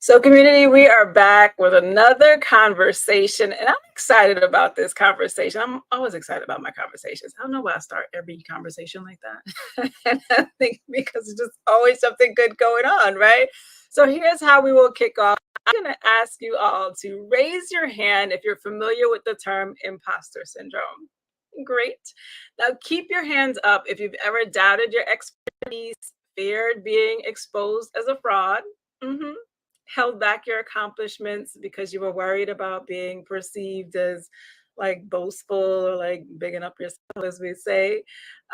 So, community, we are back with another conversation, and I'm excited about this conversation. I'm always excited about my conversations. I don't know why I start every conversation like that. And I think because it's just always something good going on, right? So, here's how we will kick off. I'm going to ask you all to raise your hand if you're familiar with the term imposter syndrome. Great. Now, keep your hands up if you've ever doubted your expertise, feared being exposed as a fraud. Mhm. Held back your accomplishments because you were worried about being perceived as like boastful or like bigging up yourself, as we say.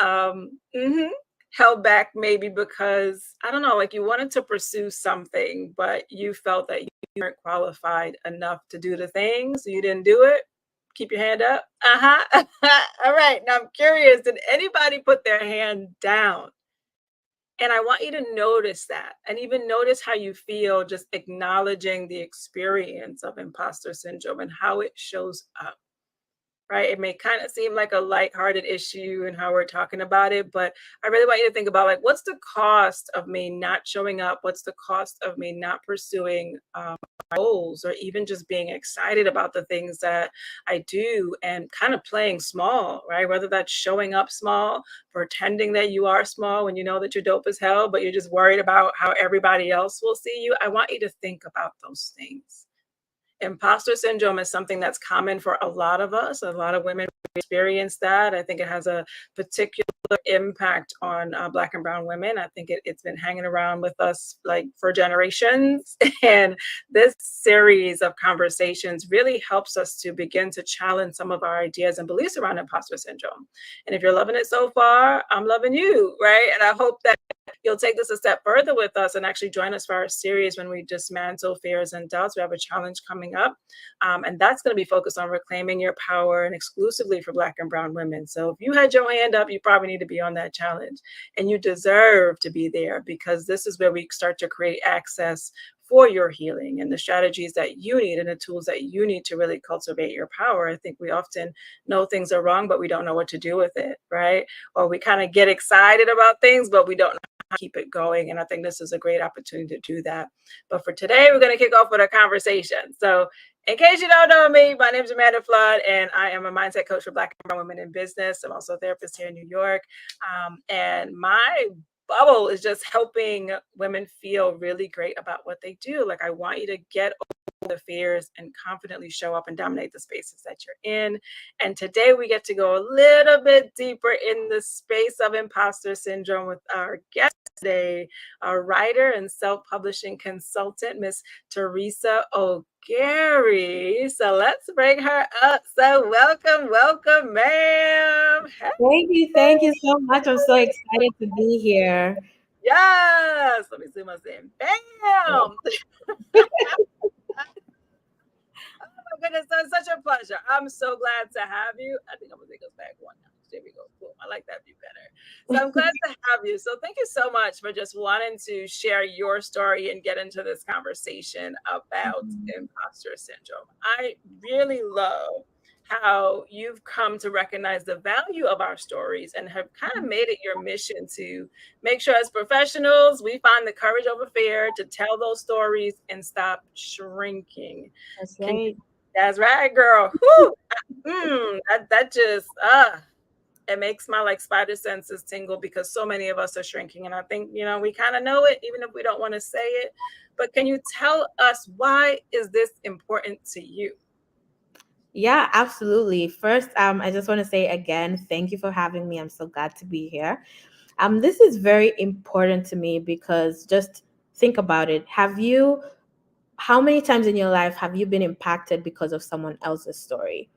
Mhm. Held back maybe because, I don't know, like you wanted to pursue something, but you felt that you weren't qualified enough to do the thing, so you didn't do it. Keep your hand up. Uh huh. All right. Now I'm curious, did anybody put their hand down? And I want you to notice that and even notice how you feel just acknowledging the experience of imposter syndrome and how it shows up, right? It may kind of seem like a lighthearted issue and how we're talking about it, but I really want you to think about like, what's the cost of me not showing up? What's the cost of me not pursuing goals or even just being excited about the things that I do and kind of playing small, right? Whether that's showing up small, pretending that you are small when you know that you're dope as hell, but you're just worried about how everybody else will see you. I want you to think about those things. Imposter syndrome is something that's common for a lot of us. A lot of women experience that. I think it has a particular impact on Black and Brown women. I think it's been hanging around with us like for generations. And this series of conversations really helps us to begin to challenge some of our ideas and beliefs around imposter syndrome. And if you're loving it so far, I'm loving you, right? And I hope that you'll take this a step further with us and actually join us for our series when we dismantle fears and doubts. We have a challenge coming up, and that's going to be focused on reclaiming your power and exclusively for Black and Brown women. So if you had your hand up, you probably need to be on that challenge, and you deserve to be there because this is where we start to create access for your healing and the strategies that you need and the tools that you need to really cultivate your power. I think we often know things are wrong, but we don't know what to do with it, right? Or we kind of get excited about things, but we don't know how to keep it going. And I think this is a great opportunity to do that. But for today, we're going to kick off with a conversation. So in case you don't know me, my name is Amanda Flood, and I am a mindset coach for Black and Brown women in business. I'm also a therapist here in New York. And my bubble is just helping women feel really great about what they do. Like, I want you to get over the fears and confidently show up and dominate the spaces that you're in. And today we get to go a little bit deeper in the space of imposter syndrome with our guest today, a writer and self-publishing consultant, Miss Teresa O'Gary. So let's bring her up. So welcome, ma'am. Thank you so much. I'm so excited to be here. Yes. Let me see my saying. Bam. Oh my goodness, that's such a pleasure. I'm so glad to have you. I think I'm gonna take us back one now. There we go. Boom. I like that view better. So I'm glad to have you. So thank you so much for just wanting to share your story and get into this conversation about imposter syndrome. I really love how you've come to recognize the value of our stories and have kind of made it your mission to make sure as professionals we find the courage over fear to tell those stories and stop shrinking. That's Can right. That's right, girl. Whew. That just it makes my like spider senses tingle because so many of us are shrinking, and I think we kind of know it, even if we don't want to say it. But can you tell us why is this important to you? Yeah, absolutely. First, I just want to say again, thank you for having me. I'm so glad to be here. This is very important to me because just think about it. How many times in your life have you been impacted because of someone else's story?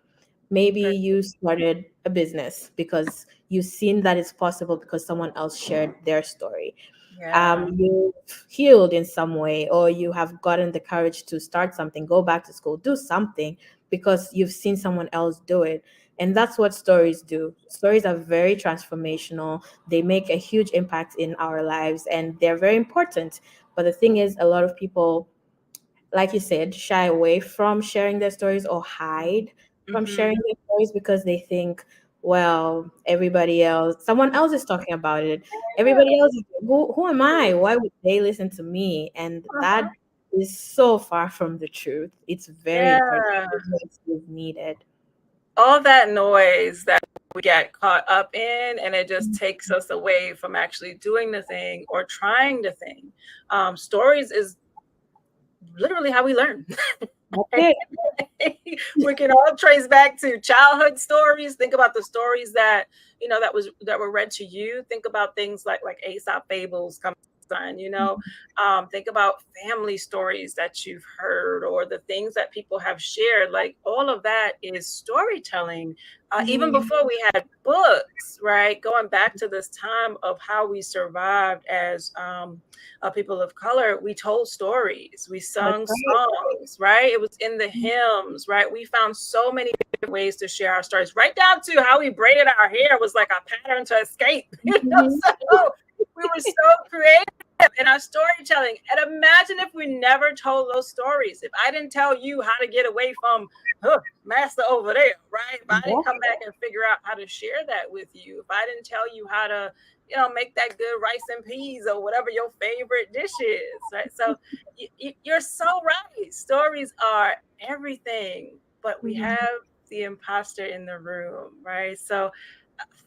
Maybe Right. you started a business because you've seen that it's possible because someone else shared their story. Yeah. You've healed in some way, or you have gotten the courage to start something, go back to school, do something because you've seen someone else do it. And that's what stories do. Stories are very transformational. They make a huge impact in our lives and they're very important. But the thing is, a lot of people, like you said, shy away from sharing their stories or hide from Mm-hmm. sharing their stories because they think, well, someone else is talking about it. Everybody else, who am I? Why would they listen to me? And that Uh-huh. is so far from the truth. It's very important. Yeah. It's needed. All that noise that we get caught up in, and it just takes us away from actually doing the thing or trying the thing. Stories is literally how we learn. That's it. We can all trace back to childhood stories. Think about the stories that that were read to you. Think about things like Aesop fables come on, think about family stories that you've heard or the things that people have shared. Like all of that is storytelling. Even Mhm. before we had books, right? Going back to this time of how we survived as people of color, we told stories, we That's sung right. songs, right? It was in the hymns, right? We found so many different ways to share our stories, right down to how we braided our hair was like a pattern to escape. Mhm. So we were so creative in our storytelling. And imagine if we never told those stories. If I didn't tell you how to get away from master over there, right? If I didn't come back and figure out how to share that with you, if I didn't tell you how to make that good rice and peas or whatever your favorite dish is, right? So you're so right. Stories are everything, but we Mhm. have the imposter in the room, right? So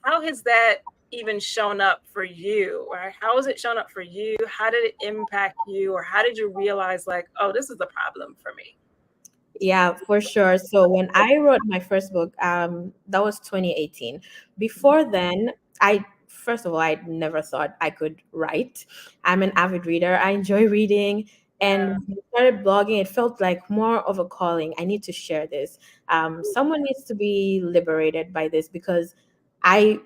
how has that even shown up for you, right? How has it shown up for you? How did it impact you, or how did you realize like, oh, this is a problem for me? Yeah, for sure. So when I wrote my first book, that was 2018. Before then, I first of all, I never thought I could write. I'm an avid reader. I enjoy reading. And Yeah. when I started blogging, it felt like more of a calling. I need to share this. Someone needs to be liberated by this because I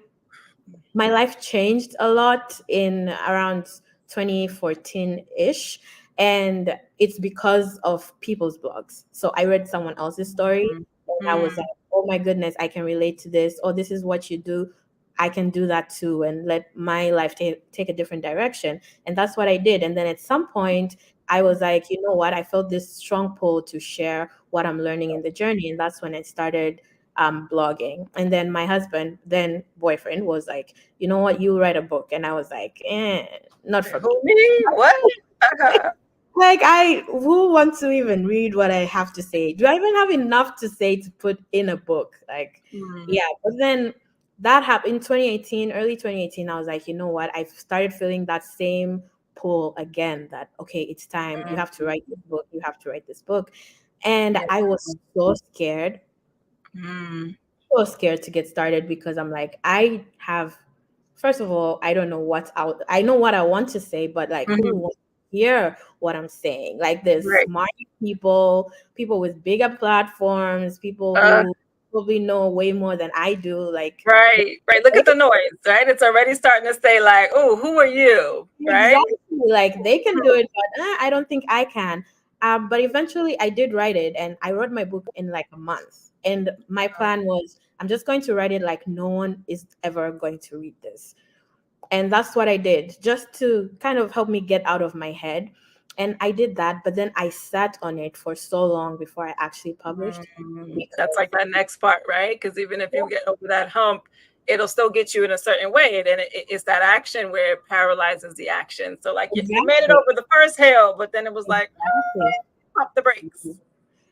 my life changed a lot in around 2014-ish, and it's because of people's blogs. So I read someone else's story and I was like, Mm. oh my goodness, I can relate to this, or this is what you do, I can do that too, and let my life take a different direction. And that's what I did. And then at some point I was like, you know what, I felt this strong pull to share what I'm learning in the journey, and that's when I started blogging. And then my husband, then boyfriend, was like, you know what, you write a book. And I was like, not for Who, me. me? What? Like, who wants to even read what I have to say? Do I even have enough to say to put in a book? Like, Mm. yeah. But then that happened in 2018, early 2018. I was like, you know what, I started feeling that same pull again, that okay, it's time, you have to write this book, you have to write this book. And Yeah. I was so scared, Mm. so scared to get started, because I'm like, I have, first of all, I don't know what's out. I know what I want to say, but like, who Mhm. wants to hear what I'm saying? Like, there's Right. smart people, people with bigger platforms, people Uh, who probably know way more than I do. Like, right. Right. Look they at can, the noise, right? It's already starting to say like, oh, who are you? Right? exactly, like they can do it, but I don't think I can. But eventually, I did write it, and I wrote my book in like a month. And my plan was, I'm just going to write it like no one is ever going to read this. And that's what I did, just to kind of help me get out of my head. And I did that, but then I sat on it for so long before I actually published, That's like because that next part, right? Because even if you get over that hump, it'll still get you in a certain way. And then it's that action where it paralyzes the action. So like you made it exactly, over the first hill, but then it was like, exactly. pop the brakes.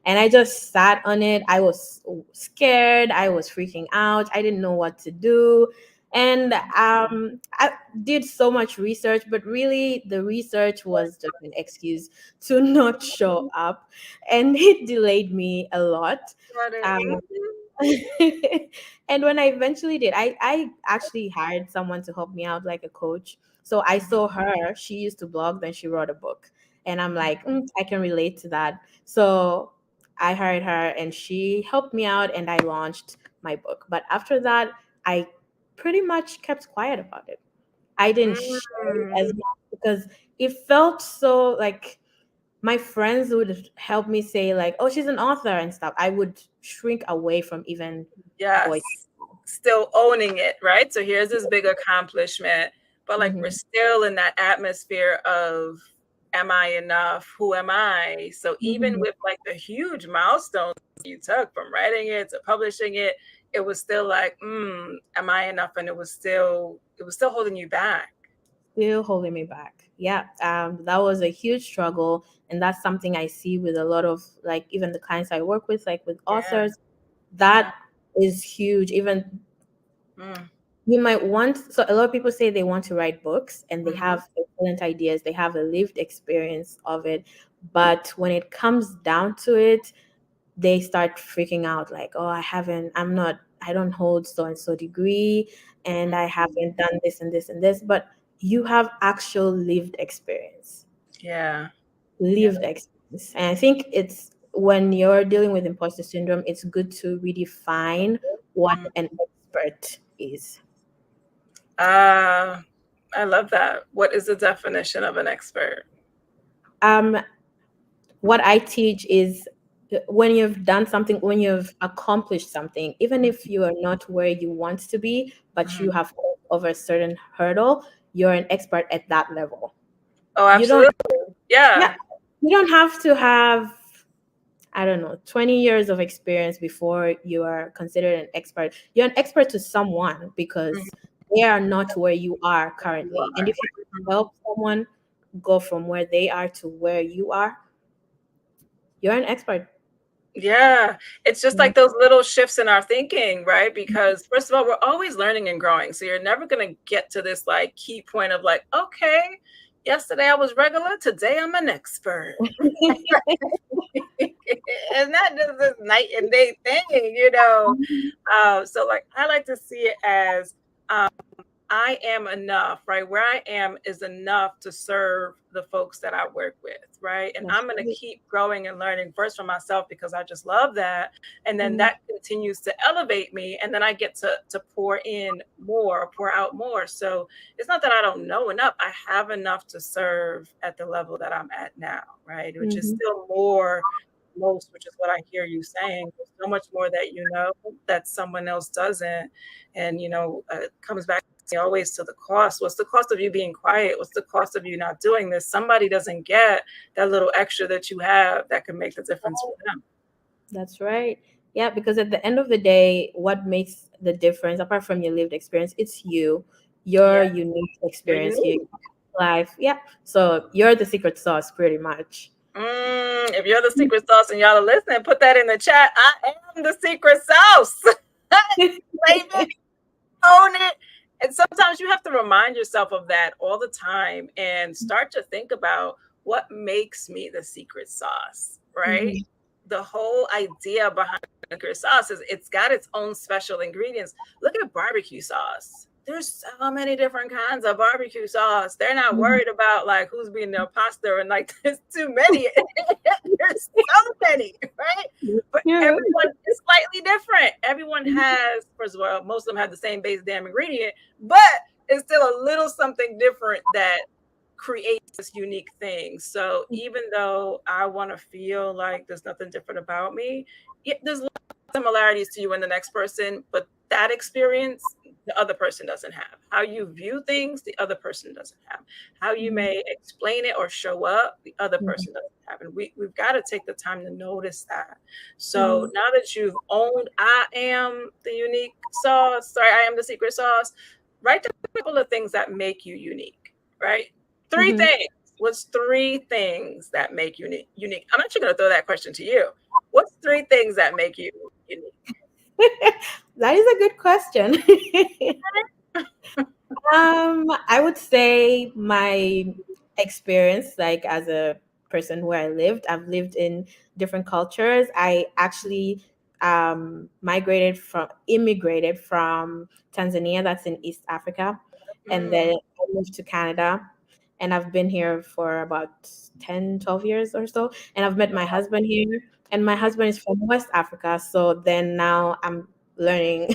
And I just sat on it. I was scared. I was freaking out. I didn't know what to do. And I did so much research, but really the research was just an excuse to not show up. And it delayed me a lot. Got it. Um, and when I eventually did, I actually hired someone to help me out, like a coach. So I saw her, she used to blog, then she wrote a book. And I'm like, I can relate to that. So I hired her and she helped me out, and I launched my book. But after that, I pretty much kept quiet about it. I didn't share it Mm, as much because it felt so like, my friends would help me say like, oh, she's an author and stuff. I would shrink away from even voice. yes. Still owning it, right? So here's this big accomplishment, but like we're Mhm. still in that atmosphere of, am I enough? Who am I? So even Mhm. with like the huge milestones you took from writing it to publishing it, it was still like, am I enough? And it was still holding you back. still holding me back. Yeah, that was a huge struggle, and that's something I see with a lot of, like, even the clients I work with, like with Yeah. authors. Yeah. That is huge. Even Mm. you might want, so a lot of people say they want to write books and they Mhm. have excellent ideas, they have a lived experience of it, but when it comes down to it, they start freaking out like, oh, I don't hold so and so degree, and I haven't done this and this and this. But you have actual Yeah. Yeah. lived experience. And I think it's, when you're dealing with imposter syndrome, it's good to redefine what Mm. an expert is. Uh, I love that. What is the definition of an expert? um what I teach is, when you've done something, when you've accomplished something, even if you are not where you want to be, but you Mhm. have gone over a certain hurdle, you're an expert at that level. Oh, You don't, absolutely. Yeah. yeah, you don't have to have, I don't know, 20 years of experience before you are considered an expert. You're an expert to someone Mhm. because they are not where you are You currently. And are. if you Mhm. help someone go from where they are to where you are, you're an expert. Yeah, it's just like those little shifts in our thinking, right? Because first of all, we're always learning and growing. So you're never going to get to this like key point of like, okay, yesterday I was regular, today I'm an expert. And that is this night and day thing, you know. So like I like to see it as um, I am enough, right? Where I am is enough to serve the folks that I work with, right? And That's I'm going to right. keep growing and learning first for myself because I just love that, and then Mhm, that continues to elevate me, and then I get to pour in more, pour out more. So it's not that I don't know enough; I have enough to serve at the level that I'm at now, right? Which is mhm. still more most, which is what I hear you saying. There's so much more that you know that someone else doesn't, and it comes back always to the cost. What's the cost of you being quiet? What's the cost of you not doing this? Somebody doesn't get that little extra that you have that can make the difference for them. That's right. Yeah, because at the end of the day, what makes the difference, apart from your lived experience, it's you, Yeah, your unique you're experience, your unique. life. Yeah. So you're the secret sauce, pretty much. If you're the secret sauce and y'all are listening, put that in the chat. I am the secret sauce. Claim it, own it. And sometimes you have to remind yourself of that all the time and start to think about what makes me the secret sauce, right? Mhm, The whole idea behind the secret sauce is it's got its own special ingredients. Look at barbecue sauce. There's so many different kinds of barbecue sauce. They're not mhm. worried about like who's being the imposter and like there's too many. There's so many, right? But True. everyone is slightly different. Everyone has, first of all, most of them have the same base damn ingredient, but it's still a little something different that creates this unique thing. So even though I want to feel like there's nothing different about me, there's a lot of similarities to you and the next person, but that experience the other person doesn't have. How you view things, the other person doesn't have. How you Mhm, may explain it or show up, the other mhm, person doesn't have. And we've got to take the time to notice that. So mhm, now that you've owned, I am the unique sauce, sorry, I am the secret sauce, write down a couple of things that make you unique, right? Three mhm. things. What's three things that make you unique? I'm actually going to throw that question to you. What's three things that make you unique? That is a good question. I would say my experience, like as a person where I've lived in different cultures. I actually immigrated from Tanzania, that's in East Africa, and then Mm, I moved to Canada, and I've been here for about 10, 12 years or so. And I've met my husband here, and my husband is from West Africa. So then now I'm learning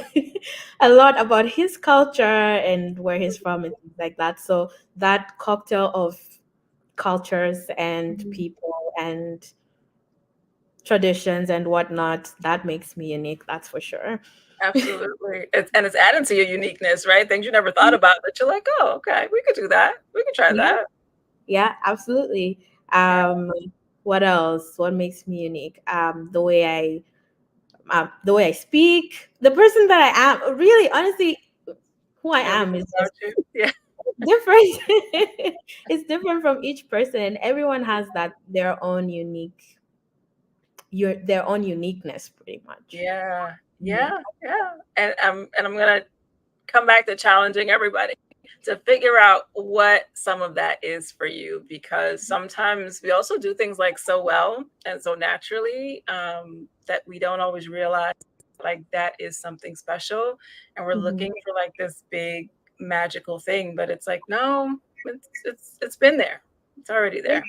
a lot about his culture and where he's from and things like that. So that cocktail of cultures and mhm. people and traditions and whatnot, that makes me unique, that's for sure. Absolutely. And it's adding to your uniqueness, right? Things you never thought about that you're like, oh, okay, we could do that. We could try Yeah, that. yeah, absolutely. Yeah. Um, what else? What makes me unique? The way I speak, the person that I am. Really, honestly, who I am Everything is about just you. Yeah. different. It's different from each person, and everyone has that their own uniqueness, pretty much. Yeah, Mhm. yeah, yeah. And I'm gonna come back to challenging everybody to figure out what some of that is for you, because sometimes we also do things like so well and so naturally, that we don't always realize like that is something special, and we're Mhm. looking for like this big magical thing, but it's like no, it's been there, it's already Yeah, there.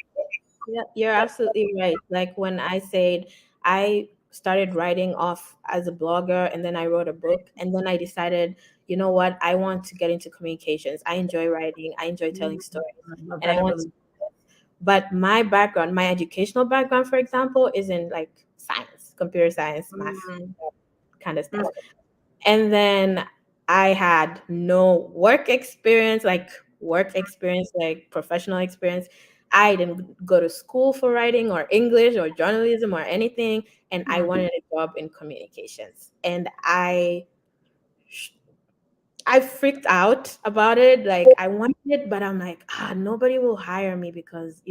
yeah, you're absolutely right. Like when I said I started writing off as a blogger, and then I wrote a book, and then I decided, you know what, I want to get into communications. I enjoy writing, I enjoy telling Mm, stories, I love and that I want to. evolution. But my background, my educational background, for example, is in like science, computer science, math, Mm, kind of mm, stuff. And then I had no work experience, like professional experience. I didn't go to school for writing or English or journalism or anything. And I mm, wanted a job in communications. And I freaked out about it. Like I wanted it, but I'm like, nobody will hire me because,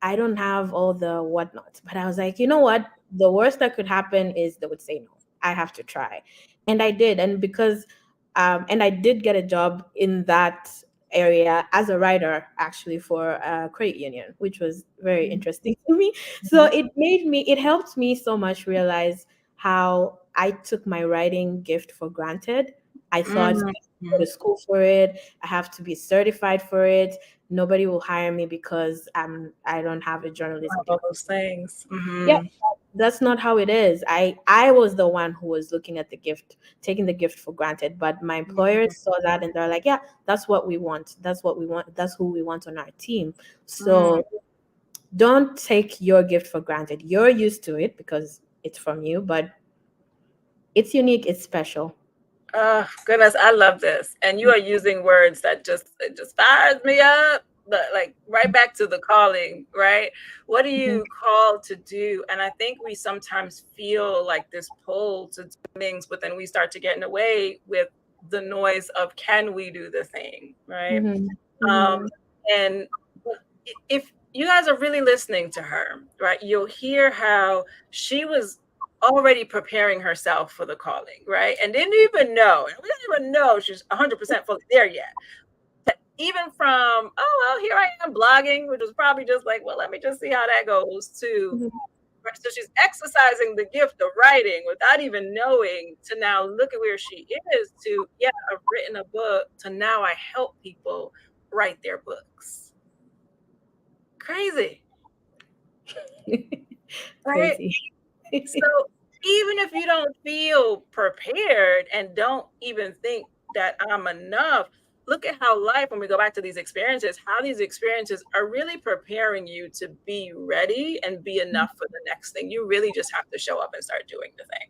I don't have all the whatnots. But I was like, you know what? The worst that could happen is they would say no. I have to try. And I did. And I did get a job in that area as a writer, actually, for a credit union, which was very mm, interesting to me. So mhm, it helped me so much realize how I took my writing gift for granted. I thought mm, go to mhm. school for it. I have to be certified for it. Nobody will hire me because I don't have a journalism All degree. those things. Yeah, Mhm. that's not how it is. I was the one who was looking at the gift, taking the gift for granted. But my Mhm. employers saw that and they're like, yeah, that's what we want. That's what we want. That's who we want on our team. Mm. So don't take your gift for granted. You're used to it because it's from you, but it's unique. It's special. Oh, goodness, I love this. And you are using words that just it just fires me up. But like right back to the calling, right? What are Mhm, you called to do? And I think we sometimes feel like this pull to do things, but then we start to get in the way with the noise of can we do the thing, right? mhm, Um, mhm, and if you guys are really listening to her, right, you'll hear how she was already preparing herself for the calling, right? And didn't even know, and we didn't even know she's 100% fully there yet. Even from, oh, well, here I am blogging, which was probably just like, well, let me just see how that goes, to mhm, right, so she's exercising the gift of writing without even knowing, to now look at where she is, to, yeah, I've written a book, to now I help people write their books. Crazy, right? Crazy. So even if you don't feel prepared and don't even think that I'm enough, look at how life, when we go back to these experiences, how these experiences are really preparing you to be ready and be enough for the next thing. You really just have to show up and start doing the thing.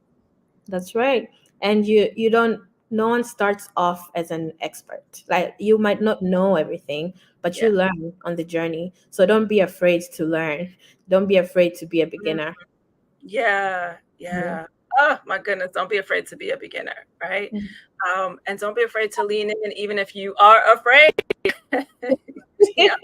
That's right. And you don't no one starts off as an expert. Like you might not know everything, but Yeah. you learn on the journey. So don't be afraid to learn. Don't be afraid to be a Mm, beginner. yeah. Mhm. Yeah. Oh my goodness. Don't be afraid to be a beginner, right? Mhm. And don't be afraid to lean in, even if you are afraid. Yeah.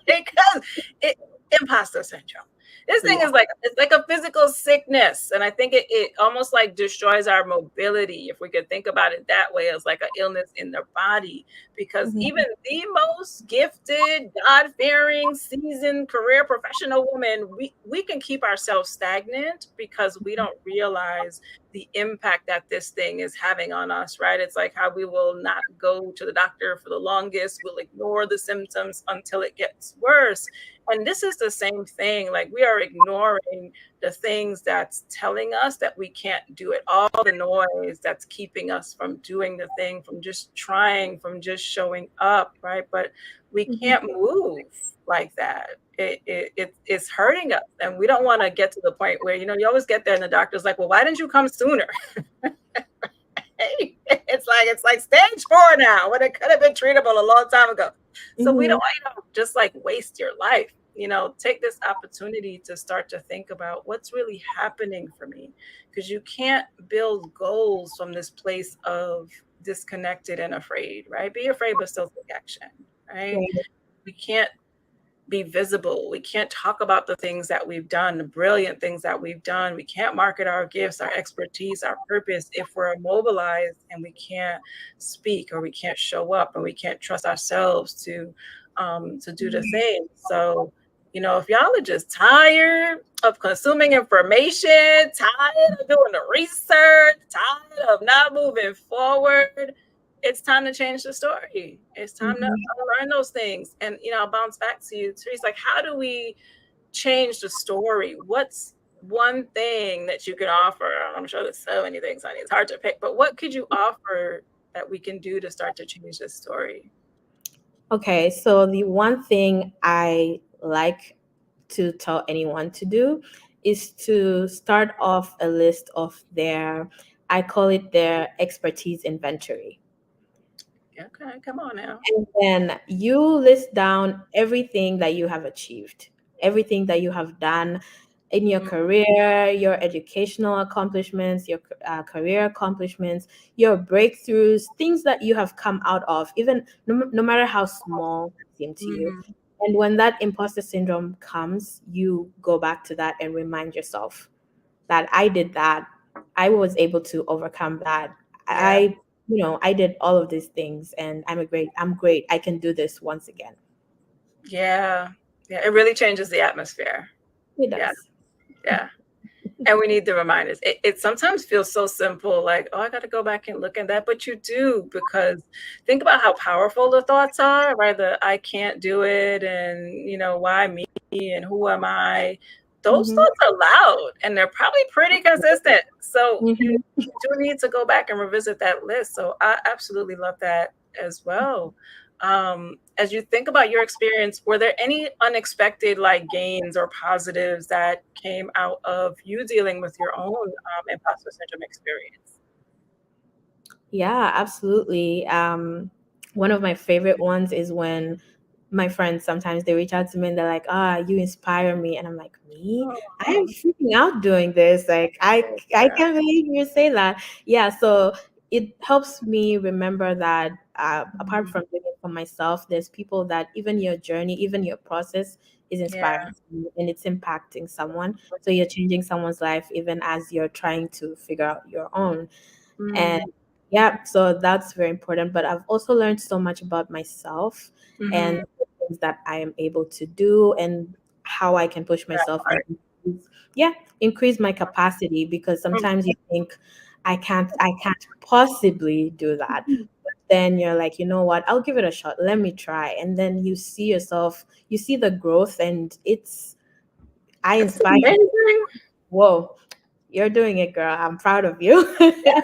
Because it imposter syndrome. This thing Yeah. is like it's like a physical sickness. And I think it almost like destroys our mobility. If we could think about it that way, as like an illness in the body. Because even Mhm. the most gifted, God-fearing, seasoned career professional woman, we can keep ourselves stagnant because we don't realize the impact that this thing is having on us, right? It's like how we will not go to the doctor for the longest, we'll ignore the symptoms until it gets worse. And this is the same thing. Like we are ignoring the things that's telling us that we can't do it, all the noise that's keeping us from doing the thing, from just trying, from just showing up, right? But we Mhm. can't move like that. It's hurting us, and we don't want to get to the point where you always get there and the doctor's like, well, why didn't you come sooner? It's like stage 4 now when it could have been treatable a long time ago. So we don't Mhm. want you to just like waste your life. Take this opportunity to start to think about what's really happening for me, because you can't build goals from this place of disconnected and afraid, right? Be afraid, but still take action, right? Right. We can't be visible. We can't talk about the things that we've done, the brilliant things that we've done. We can't market our gifts, our expertise, our purpose if we're immobilized and we can't speak or we can't show up and we can't trust ourselves to do the same. So, if y'all are just tired of consuming information, tired of doing the research, tired of not moving forward, it's time to change the story. It's time to Mhm. learn those things. And I'll bounce back to you, Therese. Like, how do we change the story? What's one thing that you can offer? I'm sure there's so many things, honey. It's hard to pick, but what could you offer that we can do to start to change this story? Okay, so the one thing I like to tell anyone to do is to start off a list of I call it their expertise inventory. Okay, come on now. And then you list down everything that you have achieved, everything that you have done in your Mm, career, your educational accomplishments, your career accomplishments, your breakthroughs, things that you have come out of, even no matter how small it seem to you. mm, And when that imposter syndrome comes, you go back to that and remind yourself that I did that. I was able to overcome that. yeah, I did all of these things and I'm great. I can do this once again. yeah, yeah. It really changes the atmosphere. It Yeah, does. yeah. And we need the reminders. It sometimes feels so simple, like, oh, I got to go back and look at that. But you do, because think about how powerful the thoughts are, right? The I can't do it, and why me, and who am I? Those Hmm. thoughts are loud, and they're probably pretty consistent. So you Hmm. do need to go back and revisit that list. So I absolutely love that as well. As you think about your experience, were there any unexpected like gains or positives that came out of you dealing with your own imposter syndrome experience? Yeah, absolutely. One of my favorite ones is when my friends sometimes they reach out to me and they're like, you inspire me. And I'm like, me? I am Oh, freaking out doing this. Like, I yeah. can't believe you say that. Yeah. So it helps me remember that apart Mhm. from doing it for myself, there's people that even your journey, even your process is Yeah. inspiring to you and it's impacting someone. So you're changing someone's life even as you're trying to figure out your own. And Mm, yeah, so that's very important. But I've also learned so much about myself and mhm. the things that I am able to do and how I can push That myself and part. yeah, increase my capacity because sometimes you think I can't possibly do that. Mhm. But then you're like, you know what, I'll give it a shot. Let me try. And then you see yourself, you see the growth and I It's inspire you. amazing. Whoa, you're doing it, girl. I'm proud of you. Yes.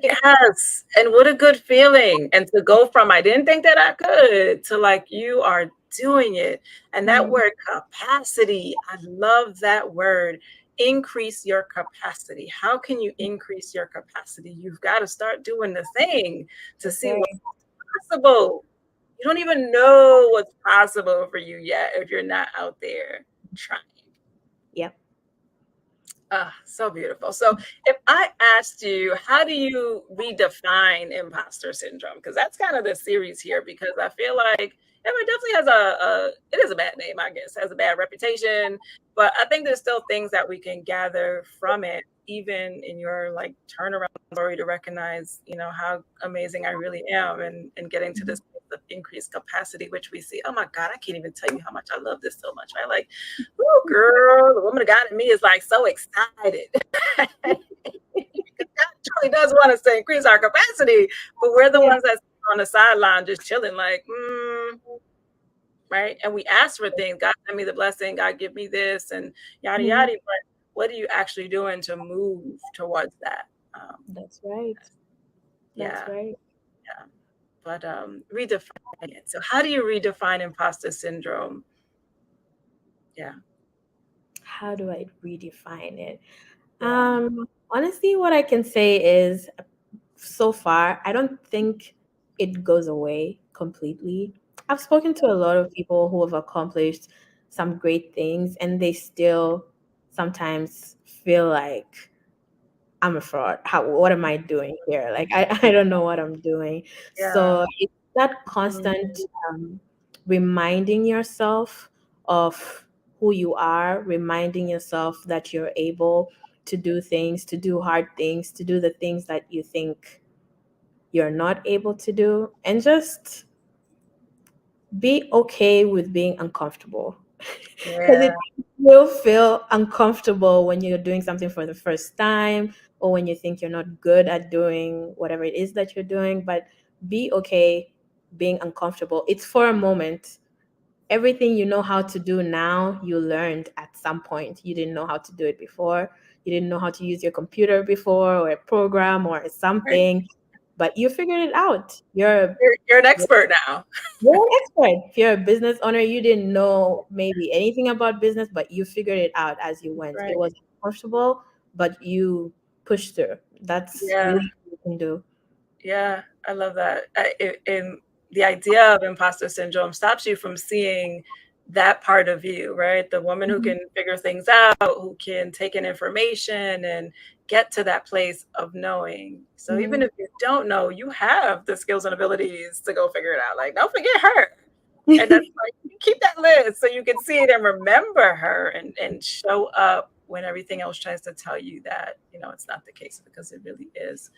Yes, and what a good feeling, and to go from, "I didn't think that I could," to, like, you are doing it, and that Mhm. word capacity, I love that word. Increase your capacity. How can you increase your capacity? You've gotta start doing the thing to That's see what's right. possible. You don't even know what's possible for you yet if you're not out there trying. Yep. Ah, so beautiful. So, if I asked you, how do you redefine imposter syndrome? Because that's kind of the series here. Because I feel like it definitely has it is a bad name, I guess, has a bad reputation. But I think there's still things that we can gather from it, even in your like turnaround story, to recognize, how amazing I really am, and getting to Mhm. this place of increased capacity, which we see. Oh my God, I can't even tell you how much I love this so much. Right, like, oh, girl, the woman of God in me is like so excited. Because God truly does want us to increase our capacity, but we're the Yeah. ones that's on the sideline just chilling, like, right? And we ask for things. God send me the blessing. God give me this, and yada Mhm. yada. But what are you actually doing to move towards that? Um, That's right. That's yeah, right. yeah. But redefine it. So, how do you redefine imposter syndrome? Yeah. How do I redefine it? Yeah. Honestly, what I can say is so far, I don't think it goes away completely. I've spoken to a lot of people who have accomplished some great things and they still sometimes feel like I'm a fraud. What am I doing here? Like, I don't know what I'm doing. Yeah. So it's that constant Mm, reminding yourself of who you are, reminding yourself that you're able to do things, to do hard things, to do the things that you think you're not able to do, and just be okay with being uncomfortable. Because yeah. it will feel uncomfortable when you're doing something for the first time, or when you think you're not good at doing whatever it is that you're doing. But be okay being uncomfortable. It's for a moment. Everything you know how to do now, you learned at some point. You didn't know how to do it before. You didn't know how to use your computer before, or a program, or Right. something, but you figured it out. You're an expert now. You're an expert. If you're a business owner, you didn't know maybe anything about business, but you figured it out as you went. It Right. was uncomfortable, but you pushed through. That's Yeah. really what you can do. Yeah, I love that. In the idea of imposter syndrome stops you from seeing that part of you, right? The woman who Mhm. can figure things out, who can take in information and get to that place of knowing. So even Mhm. if you don't know, you have the skills and abilities to go figure it out. Like, don't forget her. And that's like, keep that list so you can see it and remember her and show up when everything else tries to tell you that, it's not the case because it really is.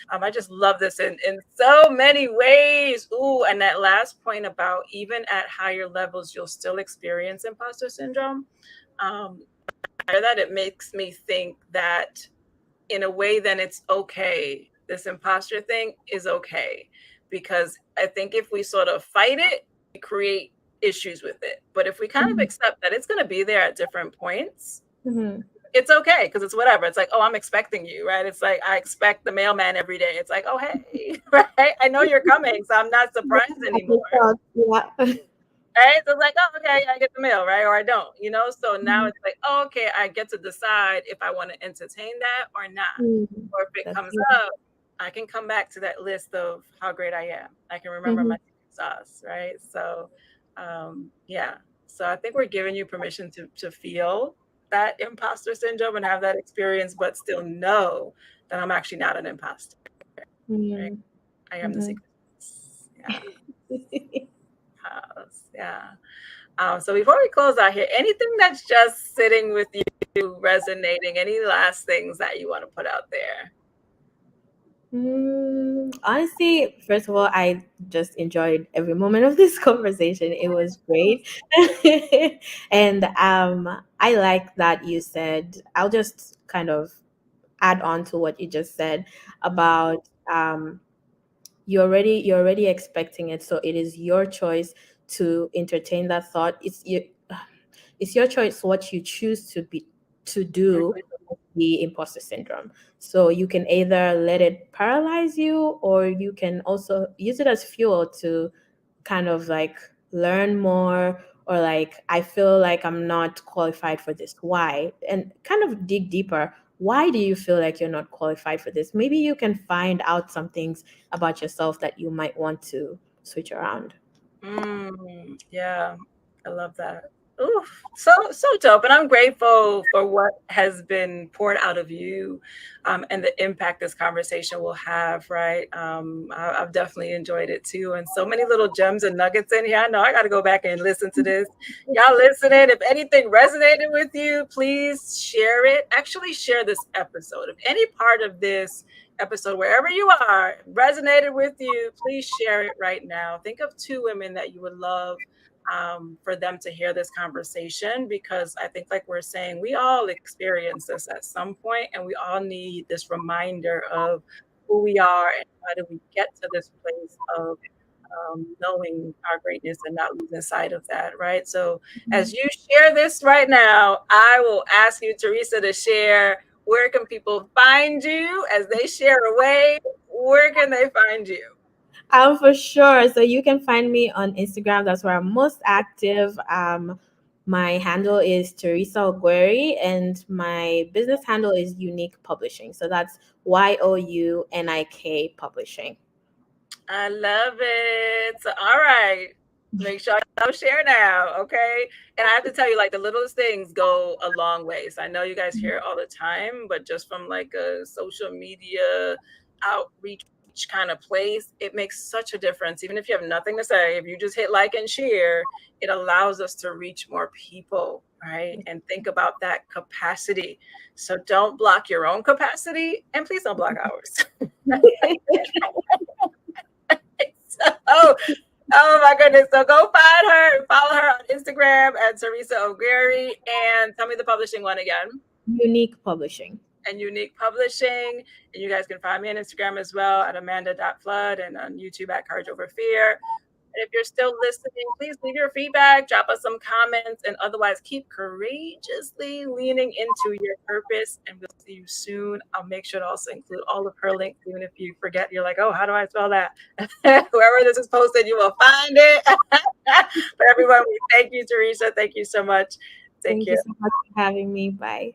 I just love this in so many ways. Ooh, and that last point about even at higher levels, you'll still experience imposter syndrome. Um, that it makes me think that in a way, then it's okay. This imposter thing is okay. Because I think if we sort of fight it, we create issues with it. But if we kind of Mhm. accept that it's going to be there at different points, Mhm. it's okay because it's whatever. It's like, oh, I'm expecting you, right? It's like I expect the mailman every day. It's like, oh, hey, right? I know you're coming, so I'm not surprised I anymore. can tell. Yeah. Right? So it's like, oh, okay, I get the mail, right? Or I don't. So now Mhm. it's like, oh, okay, I get to decide if I want to entertain that or not. Mhm. Or if it That's comes it. up, I can come back to that list of how great I am. I can remember my Mhm. secret sauce, right? So, yeah. So I think we're giving you permission to feel that imposter syndrome and have that experience, but still know that I'm actually not an imposter, right? Mhm. I am the Mhm. secret sauce. Yeah. Yeah. So before we close out here, anything that's just sitting with you, resonating, any last things that you want to put out there? Honestly, first of all, I just enjoyed every moment of this conversation. It was great. And I like that you said, I'll just kind of add on to what you just said about you're already expecting it, so it is your choice to entertain that thought. It's your choice what you choose to do with the imposter syndrome. So you can either let it paralyze you, or you can also use it as fuel to kind of like learn more, or like, I feel like I'm not qualified for this. Why? And kind of dig deeper. Why do you feel like you're not qualified for this? Maybe you can find out some things about yourself that you might want to switch around. Yeah, I love that. Oof, so dope, and I'm grateful for what has been poured out of you, and the impact this conversation will have. Right, I've definitely enjoyed it too, and so many little gems and nuggets in here. I know I got to go back and listen to this. Y'all listening? If anything resonated with you, please share it. Actually, share this episode. If any part of this episode, wherever you are, resonated with you, please share it right now. Think of two women that you would love, for them to hear this conversation, because I think, like we're saying, we all experience this at some point, and we all need this reminder of who we are and how do we get to this place of, knowing our greatness and not losing sight of that, right? So, as you share this right now, I will ask you, Teresa, to share where can people find you as they share away. Where can they find you? For sure. So you can find me on Instagram. That's where I'm most active. My handle is Teresa Ogueri, and my business handle is Unique Publishing. So that's YOUNIK Publishing. I love it. So, all right. Make sure y'all share now, okay? And I have to tell you, like, the littlest things go a long way. So I know you guys hear it all the time, but just from like a social media outreach kind of place, it makes such a difference. Even if you have nothing to say, if you just hit like and share, it allows us to reach more people, right? And think about that capacity. So don't block your own capacity, and please don't block ours. So, oh my goodness. So go find her and follow her on Instagram at Teresa O'Grady, and tell me the publishing one again. Unique Publishing. And Unique Publishing. And you guys can find me on Instagram as well at Amanda.flood and on YouTube at Courage Over Fear. And if you're still listening, please leave your feedback, drop us some comments, and otherwise keep courageously leaning into your purpose. And we'll see you soon. I'll make sure to also include all of her links, even if you forget, you're like, oh, how do I spell that? Wherever this is posted, you will find it. But everyone, we thank you, Teresa. Thank you so much. Take Thank care. you so much for having me. Bye.